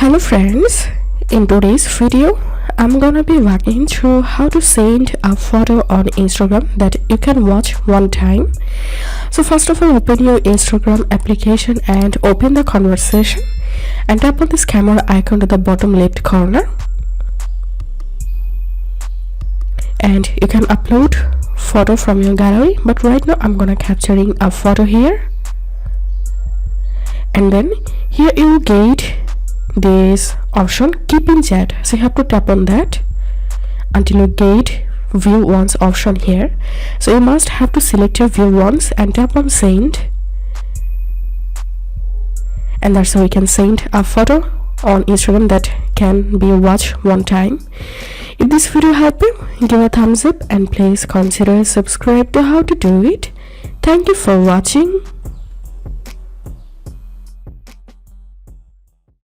Hello friends, in today's video I'm gonna be walking through how to send a photo on Instagram that you can watch one time. So first of all, open your Instagram application and open the conversation and tap on this camera icon to the bottom left corner, and you can upload photo from your gallery, but right now I'm gonna capturing a photo here. And then here you get this option keep in chat, so you have to tap on that until you get view once option here. So you must have to select your view once and tap on send, and that's how we can send a photo on Instagram that can be watched one time. If this video helped you, give a thumbs up and please consider subscribe to how to do it. Thank you for watching.